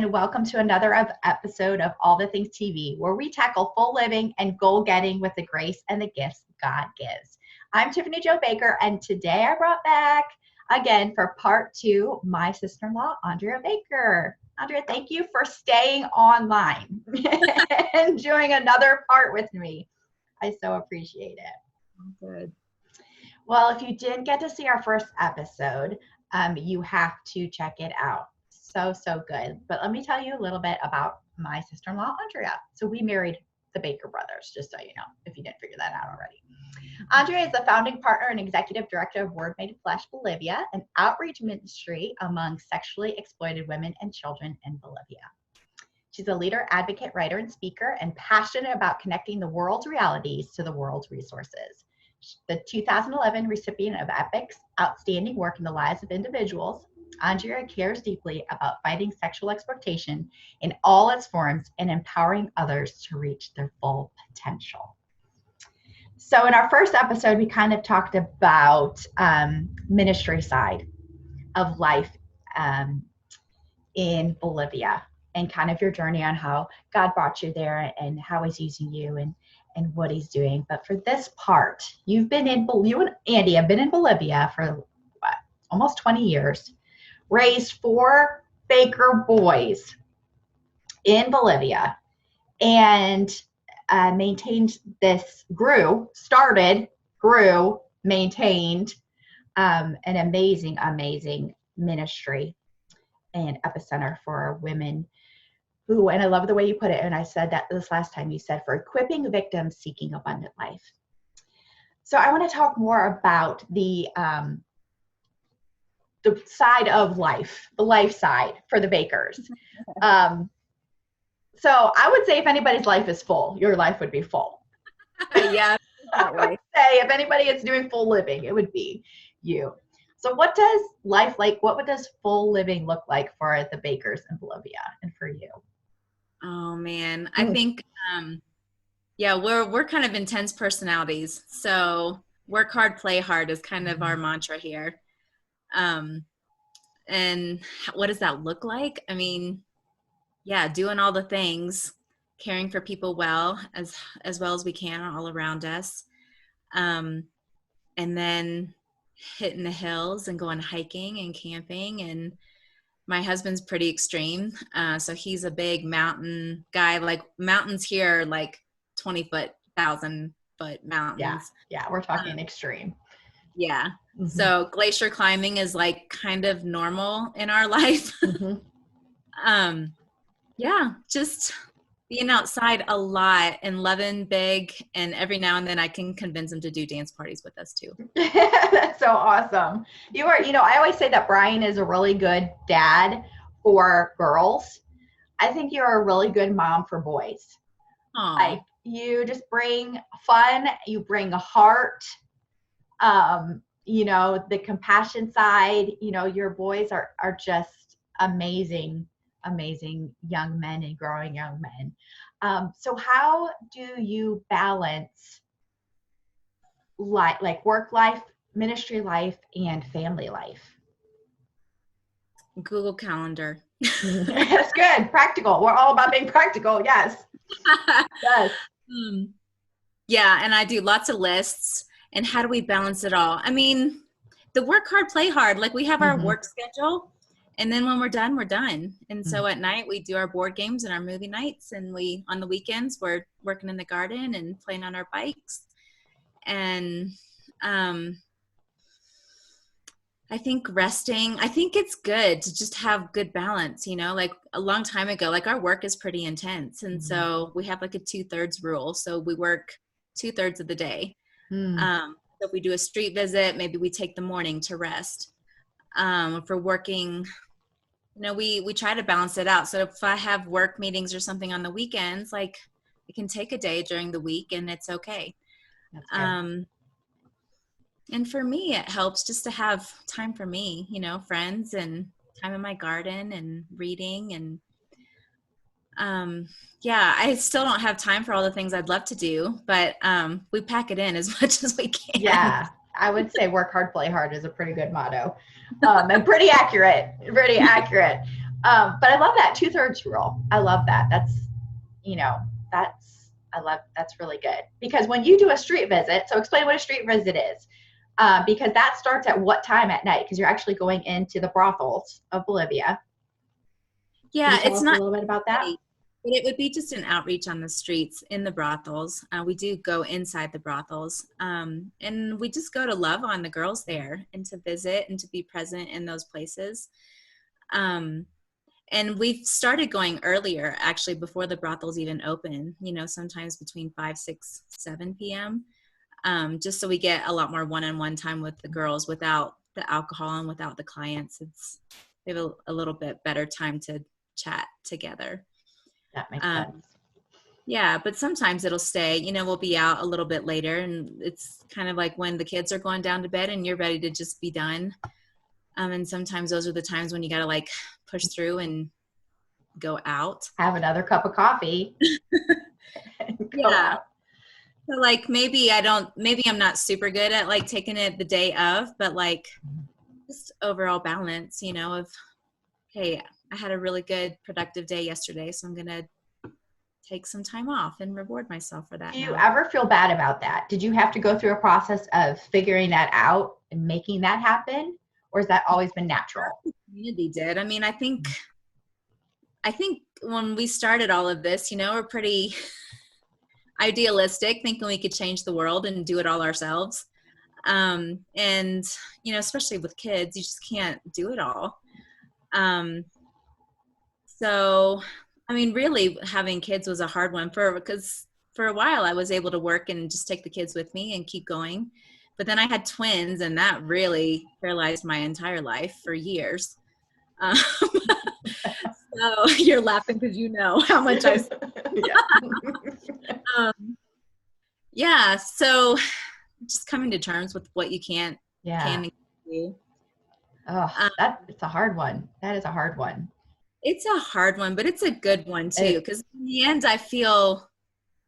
and welcome to another episode of All the Things TV, where we tackle full living and goal-getting with the grace and the gifts God gives. I'm Tiffany Jo Baker, and today I brought back, again, for part two, my sister-in-law, Andrea Baker. Andrea, thank you for staying online and doing another part with me. I so appreciate it. Good. Well, if you didn't get to see our first episode, you have to check it out. So good. But let me tell you a little bit about my sister-in-law, Andrea. So we married the Baker brothers, just so you know, if you didn't figure that out already. Andrea is the founding partner and executive director of Word Made Flesh Bolivia, an outreach ministry among sexually exploited women and children in Bolivia. She's a leader, advocate, writer, and speaker, and passionate about connecting the world's realities to the world's resources. The 2011 recipient of EPIC's Outstanding Work in the Lives of Individuals, Andrea cares deeply about fighting sexual exploitation in all its forms and empowering others to reach their full potential. So in our first episode, we kind of talked about ministry side of life in Bolivia and kind of your journey on how God brought you there and how he's using you and what he's doing. But for this part, you and Andy have been in Bolivia for almost 20 years, raised 4 Baker boys in Bolivia, and maintained maintained an amazing ministry and epicenter for women who, and I love the way you put it, and I said that this last time, you said, for equipping victims seeking abundant life. So I want to talk more about the side of life, the life side for the Bakers. So I would say if anybody's life is full, your life would be full. Yeah, that way. I would say if anybody is doing full living, it would be you. So what does what does full living look like for the Bakers in Bolivia and for you? Oh man, I think we're kind of intense personalities. So work hard, play hard is kind of our mantra here. And what does that look like? I mean, doing all the things, caring for people as well as we can all around us. And then hitting the hills and going hiking and camping. And my husband's pretty extreme. So he's a big mountain guy. Like mountains here are like 20-foot, 1,000-foot mountains. Yeah, we're talking extreme. Yeah. Mm-hmm. So glacier climbing is like kind of normal in our life. Mm-hmm. Just being outside a lot and loving big, and every now and then I can convince him to do dance parties with us too. That's so awesome. You are, I always say that Brian is a really good dad for girls. I think you're a really good mom for boys. Aww. Like you just bring fun, you bring a heart, the compassion side, your boys are just amazing young men and growing young men. So how do you balance work life, ministry life, and family life? Google Calendar. That's good. Practical. We're all about being practical. Yes. Yes. Yeah. And I do lots of lists. And how do we balance it all? I mean, the work hard, play hard. Like we have our work schedule. And then when we're done, we're done. And so at night we do our board games and our movie nights. And on the weekends, we're working in the garden and playing on our bikes. And I think it's good to just have good balance, like a long time ago, like our work is pretty intense. And so we have like a 2/3 rule. So we work 2/3 of the day. So if we do a street visit, maybe we take the morning to rest. If we're working, we try to balance it out. So if I have work meetings or something on the weekends, like I can take a day during the week and it's okay. And for me, it helps just to have time for me, friends and time in my garden and reading. And I still don't have time for all the things I'd love to do, but we pack it in as much as we can. Yeah, I would say work hard, play hard is a pretty good motto. And pretty accurate. But I love that 2/3 rule. I love that. You know, that's really good. Because when you do a street visit, so explain what a street visit is. Because that starts at what time at night? Because you're actually going into the brothels of Bolivia. Can you Yeah, tell it's us a not little bit about that? but it would be just an outreach on the streets in the brothels. We do go inside the brothels, and we just go to love on the girls there and to visit and to be present in those places. Um, and we've started going earlier, actually, before the brothels even open, sometimes between 5, 6, 7 p.m., just so we get a lot more one-on-one time with the girls without the alcohol and without the clients. They have a little bit better time to chat together. That makes sense. Yeah, but sometimes it'll stay, we'll be out a little bit later, and it's kind of like when the kids are going down to bed and you're ready to just be done. And sometimes those are the times when you got to like push through and go out. Have another cup of coffee. And go out. So like maybe I'm not super good at like taking it the day of, but like just overall balance, of, hey, I had a really good productive day yesterday, so I'm going to take some time off and reward myself for that. Do you ever feel bad about that? Did you have to go through a process of figuring that out and making that happen? Or has that always been natural? The community did. I mean, I think when we started all of this, we're pretty idealistic, thinking we could change the world and do it all ourselves. And, especially with kids, you just can't do it all. So, I mean, really having kids was a hard one because for a while I was able to work and just take the kids with me and keep going. But then I had twins, and that really paralyzed my entire life for years. So you're laughing because you know how much I. Yeah. So just coming to terms with what you can do. Oh, it's a hard one. That is a hard one. It's a hard one, but it's a good one too. Because in the end, I feel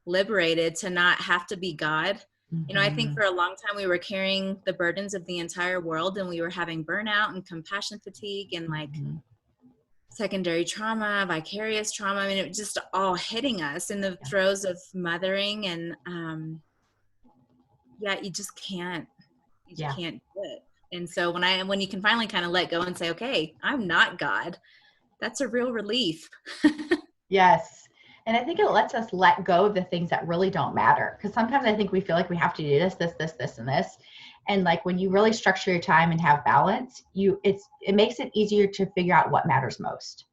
liberated to not have to be God. Mm-hmm. I think for a long time we were carrying the burdens of the entire world, and we were having burnout and compassion fatigue and like secondary trauma, vicarious trauma. I mean, it was just all hitting us in the throes of mothering, and you just can't. You can't do it. And so when you can finally kind of let go and say, okay, I'm not God, that's a real relief. Yes. And I think it lets us let go of the things that really don't matter. Because sometimes I think we feel like we have to do this, and this. And like when you really structure your time and have balance, it makes it easier to figure out what matters most.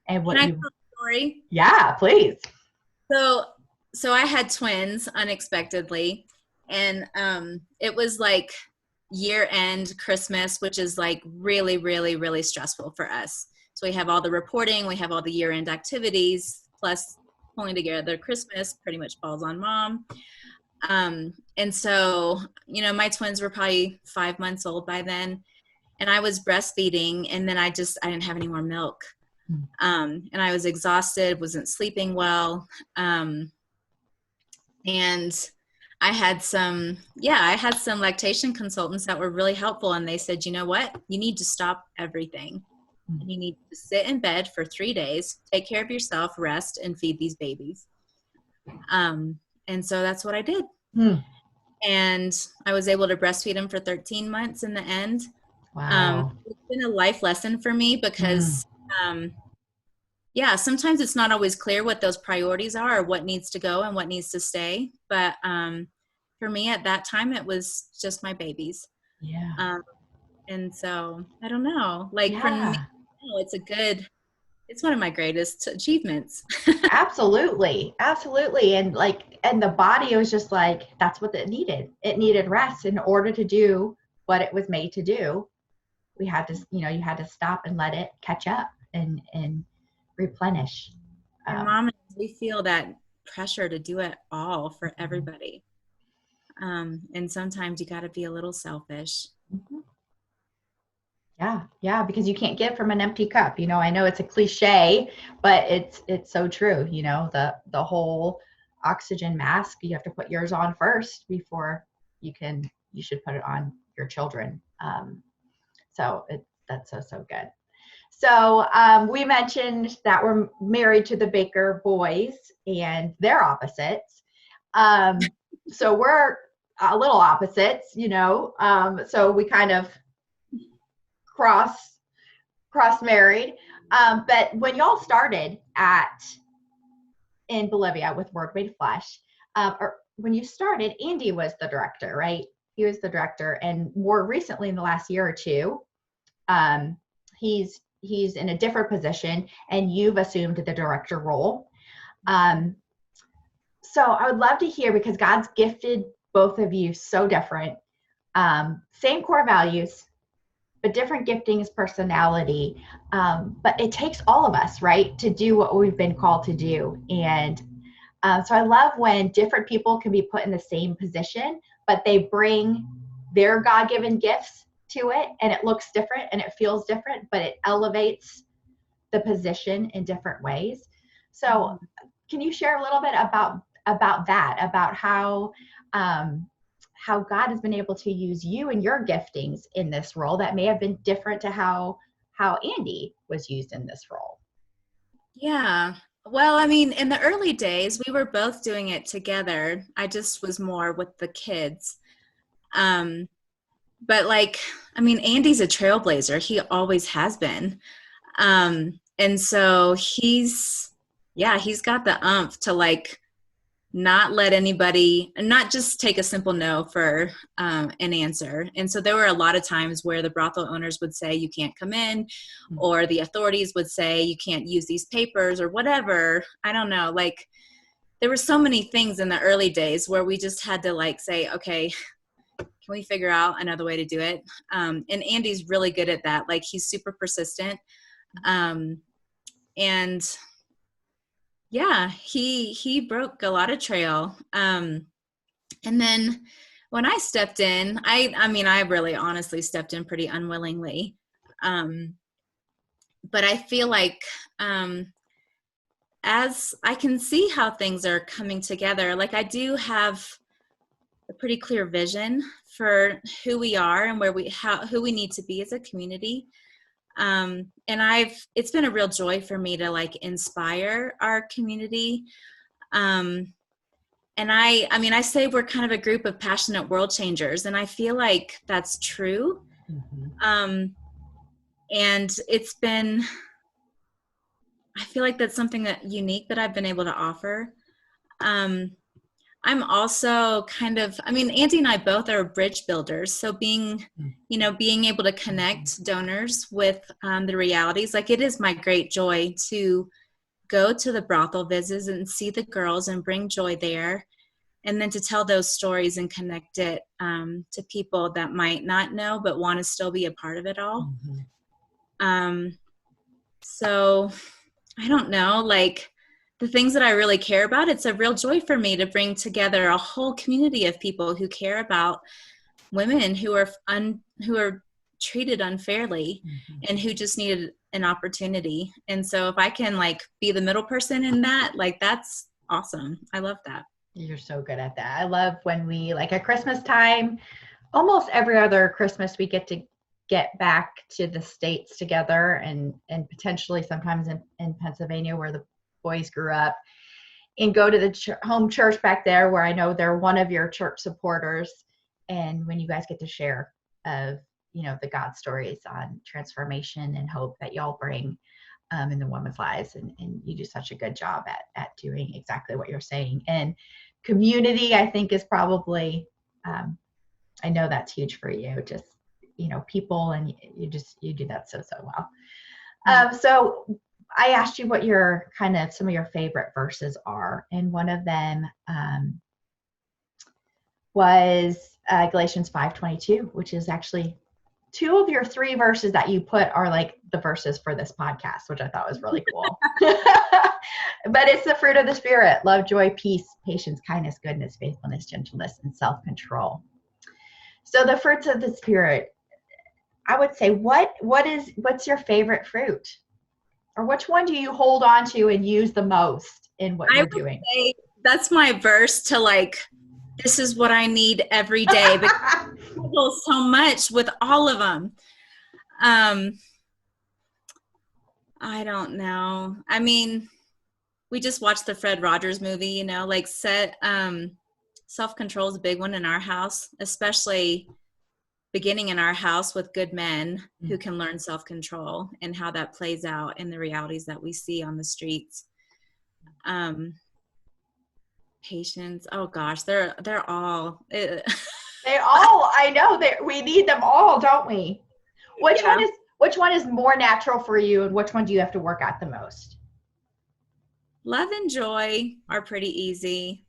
And what Can I tell a story? Yeah, please. So I had twins unexpectedly, and it was like year end Christmas, which is like really, really, really stressful for us. So we have all the reporting, we have all the year end activities, plus pulling together Christmas pretty much falls on mom. And so, my twins were probably 5 months old by then, and I was breastfeeding, and then I didn't have any more milk. And I was exhausted, wasn't sleeping well. And I had some lactation consultants that were really helpful. And they said, you know what, you need to stop everything. And you need to sit in bed for 3 days, take care of yourself, rest, and feed these babies. And so that's what I did. And I was able to breastfeed them for 13 months in the end. Wow. It's been a life lesson for me because, sometimes it's not always clear what those priorities are or what needs to go and what needs to stay. But for me at that time, it was just my babies. Yeah. And so I don't know, like for me, it's one of my greatest achievements. Absolutely. And the body was just like, that's what it needed. It needed rest in order to do what it was made to do. We had to, you had to stop and let it catch up and replenish. Mom, we feel that pressure to do it all for everybody. And sometimes you got to be a little selfish. Mm-hmm. Yeah, because you can't give from an empty cup. I know it's a cliche, but it's so true. The whole oxygen mask, you have to put yours on first before you should put it on your children. So that's so good. So we mentioned that we're married to the Baker boys and they're opposites. So we're a little opposites, so we kind of cross married. But when y'all started in Bolivia with Word Made Flesh, or when you started, Andy was the director, right? He was the director, and more recently, in the last year or two, he's in a different position, and you've assumed the director role. So I would love to hear, because God's gifted both of you so different, same core values, but different giftings, personality. But it takes all of us, right, to do what we've been called to do. And so I love when different people can be put in the same position, but they bring their God-given gifts to it, and it looks different and it feels different, but it elevates the position in different ways. So can you share a little bit about that, about how God has been able to use you and your giftings in this role that may have been different to how Andy was used in this role? Yeah. Well, I mean, in the early days, we were both doing it together. I just was more with the kids. But I mean, Andy's a trailblazer. He always has been. And so he's got the umph to not let anybody, not just take a simple no for an answer. And so there were a lot of times where the brothel owners would say, you can't come in, or the authorities would say, you can't use these papers or whatever. I don't know. There were so many things in the early days where we just had to say, okay, can we figure out another way to do it? And Andy's really good at that. He's super persistent. And yeah, he broke a lot of trail. And then when I stepped in, I mean, I really honestly stepped in pretty unwillingly. But I feel as I can see how things are coming together, I do have a pretty clear vision for who we are and who we need to be as a community. And it's been a real joy for me to inspire our community. And I say we're kind of a group of passionate world changers, and I feel like that's true. Mm-hmm. And I feel like that's something that unique that I've been able to offer. I'm also Andy and I both are bridge builders. So being able to connect donors with the realities, it is my great joy to go to the brothel visits and see the girls and bring joy there. And then to tell those stories and connect it to people that might not know, but want to still be a part of it all. Mm-hmm. So I don't know, the things that I really care about, it's a real joy for me to bring together a whole community of people who care about women who are treated unfairly, mm-hmm. and who just needed an opportunity. And so if I can be the middle person in that, that's awesome. I love that. You're so good at that. I love when we at Christmas time, almost every other Christmas, we get to get back to the States together, and potentially sometimes in Pennsylvania where the boys grew up, and go to the home church back there where I know they're one of your church supporters. And when you guys get to share of, the God stories on transformation and hope that y'all bring in the women's lives. And you do such a good job at doing exactly what you're saying. And community, I think, is probably, I know that's huge for you, just, people, and you do that so well. So I asked you what your some of your favorite verses are, and one of them was Galatians 5:22, which is actually 2 of your 3 verses that you put are the verses for this podcast, which I thought was really cool. But it's the fruit of the Spirit: love, joy, peace, patience, kindness, goodness, faithfulness, gentleness, and self-control. So the fruits of the Spirit, I would say, what's your favorite fruit? Or which one do you hold on to and use the most in what you're doing? Say that's my verse to this is what I need every day, because I struggle so much with all of them. I don't know. I mean, we just watched the Fred Rogers movie, you know, like self-control is a big one in our house, especially beginning in our house with good men who can learn self-control and how that plays out in the realities that we see on the streets. Patience. Oh gosh, they're all. They all, I know that we need them all, don't we? Which Yeah. which one is more natural for you, and which one do you have to work at the most? Love and joy are pretty easy.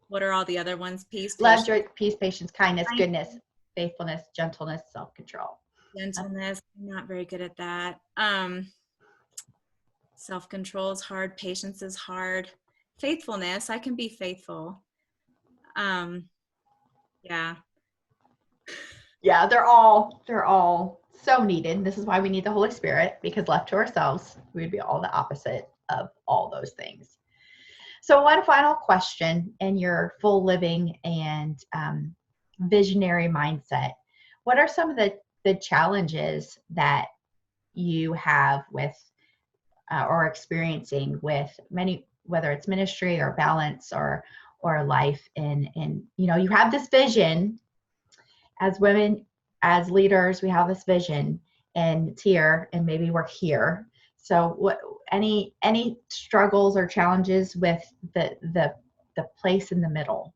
What are all the other ones? Peace, Love, patience, joy, peace, patience, kindness, goodness, faithfulness, gentleness, self-control. gentleness. I'm not very good at that. Self-control is hard. Patience is hard. Faithfulness, I can be faithful. Yeah. Yeah, they're all so needed. This is why we need the Holy Spirit, because left to ourselves, we'd be all the opposite of all those things. So one final question in your full living and visionary mindset. What are some of the challenges that you have with or experiencing with many, whether it's ministry or balance or life, and you have this vision as women, as leaders, we have this vision, and it's here, and maybe we're here. So what, any struggles or challenges with the place in the middle?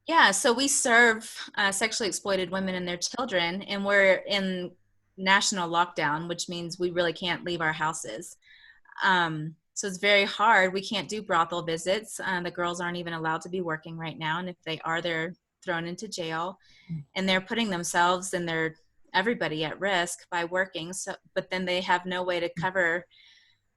Yeah, so we serve sexually exploited women and their children, and we're in national lockdown, which means we really can't leave our houses. So it's very hard. We can't do brothel visits. The girls aren't even allowed to be working right now, and if they are, they're thrown into jail, and they're putting themselves and everybody at risk by working. So, but then they have no way to cover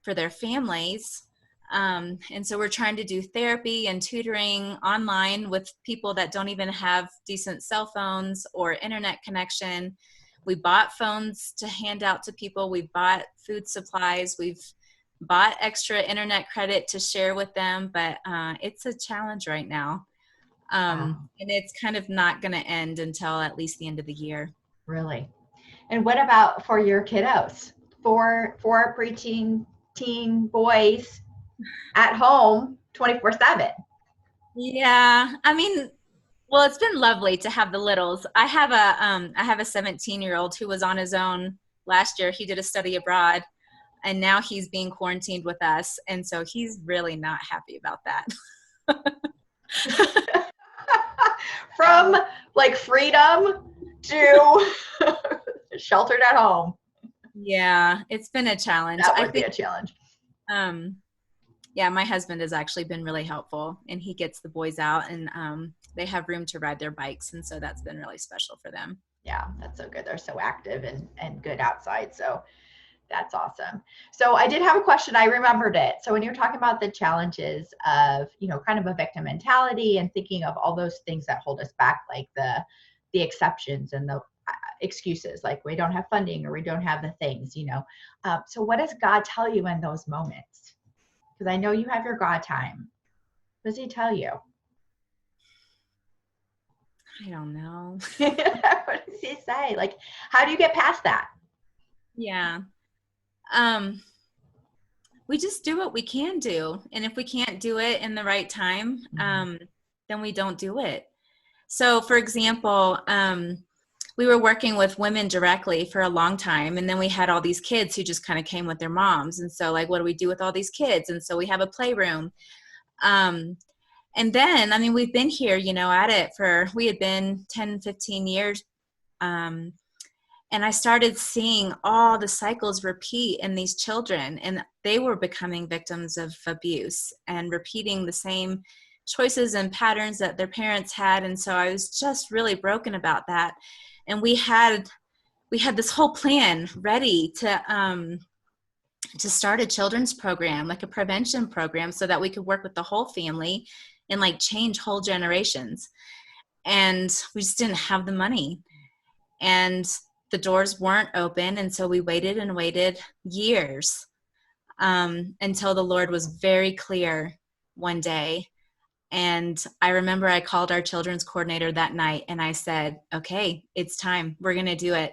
for their families. And so we're trying to do therapy and tutoring online with people that don't even have decent cell phones or internet connection. We bought phones to hand out to people. We bought food supplies. We've bought extra internet credit to share with them, but it's a challenge right now. And it's kind of not going to end until at least the end of the year. Really? And what about for your kiddos? For preaching teen boys at home 24/7. Yeah, I mean, well, it's been lovely to have the littles. I have a 17-year-old who was on his own last year. He did a study abroad, and now he's being quarantined with us, and so he's really not happy about that. From like freedom to sheltered at home. Yeah, it's been a challenge. That would be a challenge. Yeah, my husband has actually been really helpful, and he gets the boys out, and they have room to ride their bikes, and so that's been really special for them. Yeah, that's so good. They're so active and good outside. So that's awesome. So I did have a question. I remembered it. So when you're talking about the challenges of, kind of a victim mentality and thinking of all those things that hold us back, like the exceptions and the excuses, like we don't have funding or we don't have the things, so what does God tell you in those moments? Because I know you have your God time. What does he tell you? I don't know. What does he say? Like, how do you get past that? Yeah. We just do what we can do. And if we can't do it in the right time, then we don't do it. So for example, we were working with women directly for a long time. And then we had all these kids who just kind of came with their moms. And so like, what do we do with all these kids? And so we have a playroom. And then, I mean, we've been here, at it we had been 10, 15 years. And I started seeing all the cycles repeat in these children, and they were becoming victims of abuse and repeating the same choices and patterns that their parents had. And so I was just really broken about that. And we had this whole plan ready to start a children's program, like a prevention program, so that we could work with the whole family and like change whole generations. And we just didn't have the money. And the doors weren't open. And so we waited and waited years until the Lord was very clear one day. And I remember I called our children's coordinator that night and I said, okay, it's time. We're going to do it.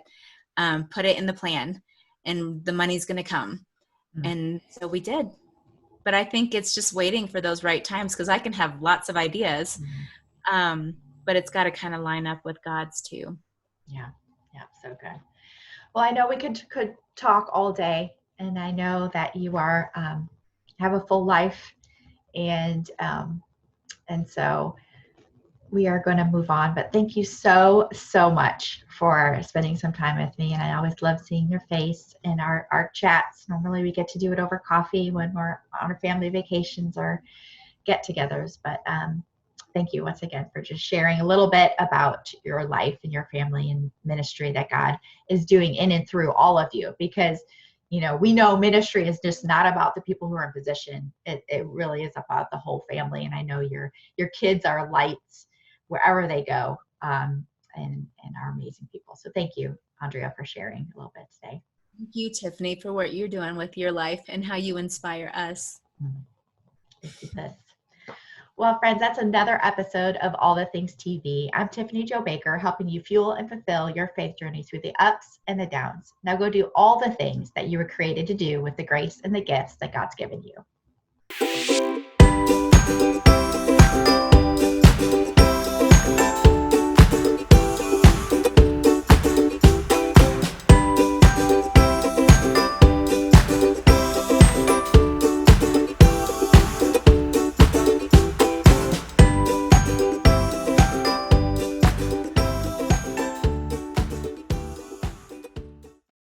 Put it in the plan. and the money's going to come. Mm. And so we did. But I think it's just waiting for those right times, because I can have lots of ideas, but it's got to kind of line up with God's too. Yeah. Yeah. So good. Well, I know we could talk all day, and I know that you are have a full life, and so we are going to move on. But thank you so much for spending some time with me, and I always love seeing your face in our chats. Normally, we get to do it over coffee when we're on our family vacations or get-togethers, but thank you once again for just sharing a little bit about your life and your family and ministry that God is doing in and through all of you. Because, we know ministry is just not about the people who are in position. It really is about the whole family. And I know your kids are lights wherever they go, and are amazing people. So thank you, Andrea, for sharing a little bit today. Thank you, Tiffany, for what you're doing with your life and how you inspire us. Thank you, sis. Well, friends, that's another episode of All the Things TV. I'm Tiffany Jo Baker, helping you fuel and fulfill your faith journey through the ups and the downs. Now go do all the things that you were created to do with the grace and the gifts that God's given you.